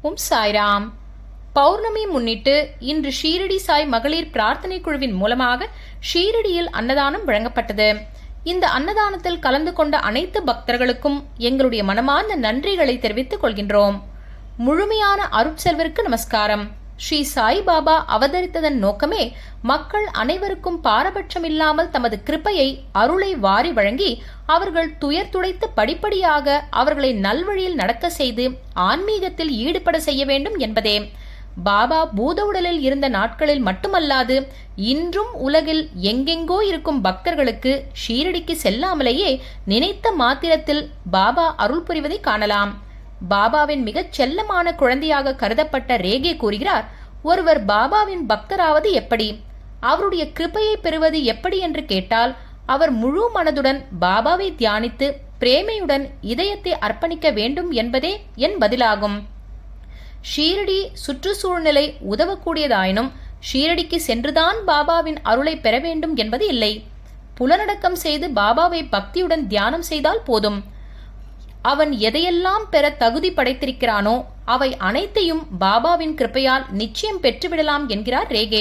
ஓம் சாய்ராம். பௌர்ணமி முன்னிட்டு இன்று ஷீரடி சாய் மகளிர் பிரார்த்தனை குழுவின் மூலமாக ஷீரடியில் அன்னதானம் வழங்கப்பட்டது. இந்த அன்னதானத்தில் கலந்து கொண்ட அனைத்து பக்தர்களுக்கும் எங்களுடைய மனமார்ந்த நன்றிகளை தெரிவித்துக் கொள்கின்றோம். முழுமையான அருட்செல்வருக்கு நமஸ்காரம். ஸ்ரீ சாய் பாபா அவதரித்ததன் நோக்கமே மக்கள் அனைவருக்கும் பாரபட்சமில்லாமல் தமது கிருபையை அருளை வாரி வழங்கி அவர்கள் துயர் துடைத்து படிப்படியாக அவர்களை நல்வழியில் நடக்க செய்து ஆன்மீகத்தில் ஈடுபட செய்ய வேண்டும் என்பதே. பாபா பூத உடலில் இருந்த நாட்களில் மட்டுமல்லாது இன்றும் உலகில் எங்கெங்கோ இருக்கும் பக்தர்களுக்கு ஷீரடிக்கு செல்லாமலேயே நினைத்த மாத்திரத்தில் பாபா அருள் புரிவதை காணலாம். பாபாவின் மிகச் செல்லமான குழந்தையாக கருதப்பட்ட ரேகே கூறுகிறார், ஒருவர் பாபாவின் பக்தராவது எப்படி, அவருடைய கிருபையை பெறுவது எப்படி என்று கேட்டால் அவர் முழு மனதுடன் பாபாவை தியானித்து பிரேமையுடன் இதயத்தை அர்ப்பணிக்க வேண்டும் என்பதே என் பதிலாகும். ஷீரடி சுற்றுச்சூழ்நிலை உதவக்கூடியதாயினும் ஷீரடிக்கு சென்றுதான் பாபாவின் அருளை பெற வேண்டும் என்பது இல்லை. புலனடக்கம் செய்து பாபாவை பக்தியுடன் தியானம் செய்தால் போதும். அவன் எதையெல்லாம் பெற தகுதி படைத்திருக்கிறானோ அவை அனைத்தையும் பாபாவின் கிருபையால் நிச்சயம் பெற்றுவிடலாம் என்கிறார் ரேகே.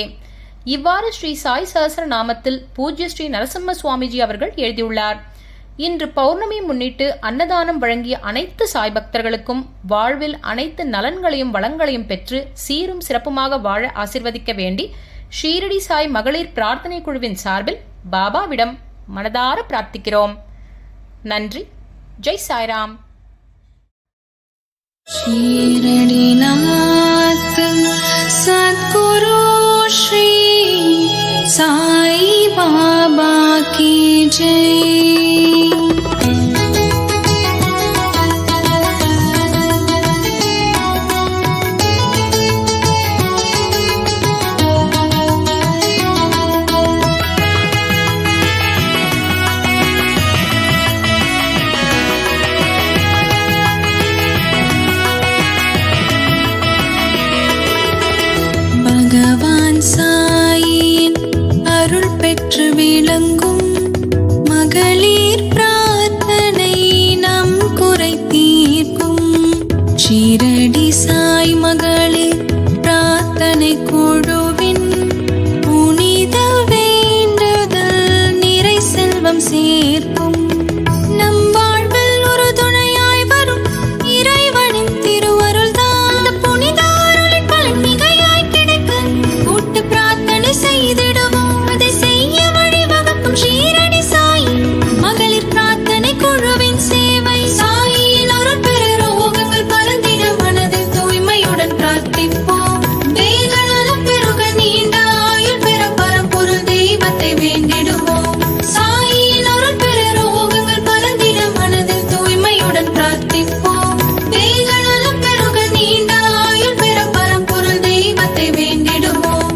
இவ்வாறு ஸ்ரீ சாய் சஹஸ்ர நாமத்தில் பூஜ்ய ஸ்ரீ நரசிம்ம சுவாமிஜி அவர்கள் எழுதியுள்ளார். இன்று பௌர்ணமி முன்னிட்டு அன்னதானம் வழங்கிய அனைத்து சாய் பக்தர்களுக்கும் வாழ்வில் அனைத்து நலன்களையும் வளங்களையும் பெற்று சீரும் சிறப்புமாக வாழ ஆசிர்வதிக்க வேண்டி ஷீரடி சாய் மகளிர் பிரார்த்தனை குழுவின் சார்பில் பாபாவிடம் மனதார பிரார்த்திக்கிறோம். நன்றி. ஜெய் சாய்ராம். ஷீரடிநாத் சத்குரு ஸ்ரீ சாய் பாபா கி ஜெய். பகவான் சாயின் அருள் பெற்று விளங்கும் மகளிர் பிரார்த்தனை நம் குறை தீர்க்கும் ஷீரடி சாய் மகளிர் பிரார்த்தனை குழுவின் புனித வேண்டுதல் நிறை செல்வம் சேர்க்கும். நம் வாழ்வில் ஒரு துணையாய் வரும் இறைவனின் திருவருள் தான் புனித அருளின் பலன் மிகையாய் கிடைக்க கூட்டு பிரார்த்தனை செய்திடுவோம். அதை செய்ய வழிவகுக்கும் ஷீரடி சாய் மகளிர் பிரார்த்தனை குழுவின் சேவை. சாயின் அருள் பெற ரோகங்கள் பறந்திட மனதில் தூய்மையுடன் பிரார்த்திப்போம். தேகநலம் பெருக நீண்ட ஆயுள் பெற பரம்பொருள் தெய்வத்தை வேண்டிடுவோம். சாயின் அருள் பெற ரோகங்கள் பறந்திட மனதில் தூய்மையுடன் பிரார்த்திப்போம். தேகநலம் பெருக நீண்ட ஆயுள் பெற பரம்பொருள் தெய்வத்தை வேண்டிடுவோம்.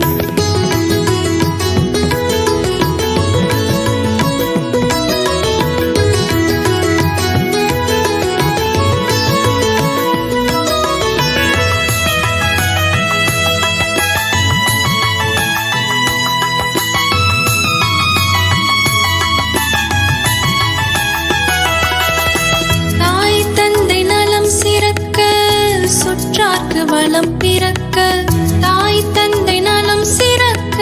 தாய் தந்தை நலம் சிறக்க சுற்றார்க்கு வளம் பிறக்க. தாய் தந்தை நலம் சிறக்க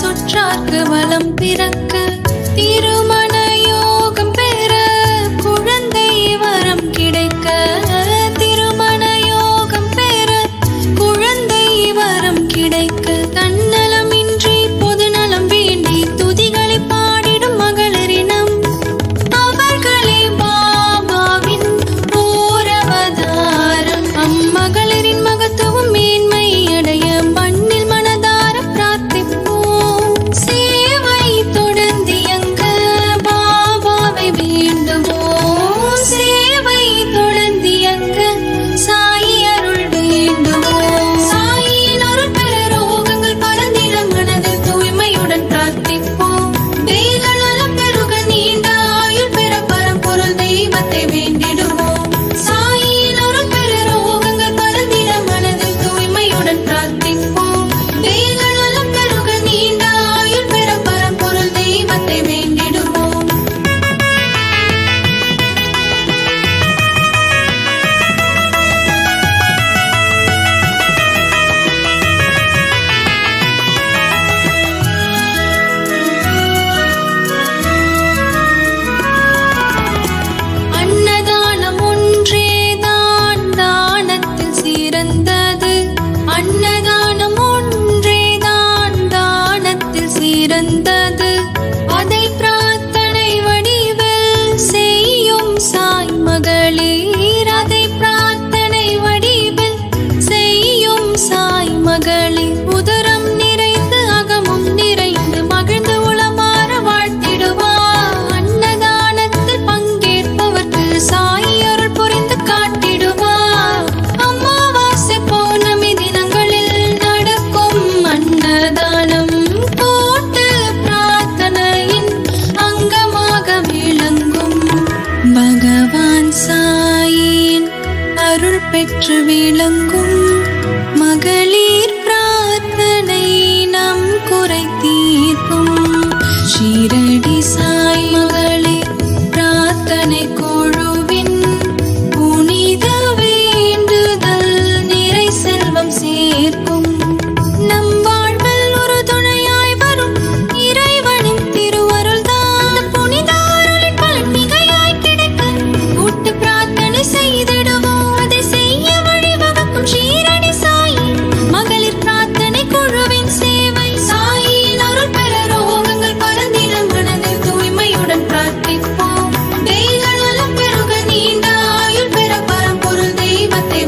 சுற்றார்க்கு வளம் பிறக்க. திருமண யோகம் பெற குழந்தை வரம் கிடைக்க. திருமண யோகம் பெற குழந்தை வரம் கிடைக்க. தன்னலமின்றி பொதுநலம் வேண்டி துதிகளை பாடிடும் மகளிரினம் அவர்களே பாபாவின் ஓரவதாரம். அம்மகளிரின் மகத்துவம் மேன்மை அடைய மண்ணில் மனதார பிரார்த்திப்போம். சேவை தொடர்ந்து எங்க பெற்று விளங்கும் மகளிர் பிரார்த்தனை நம் குறை தீர்க்கும். ஷீரடி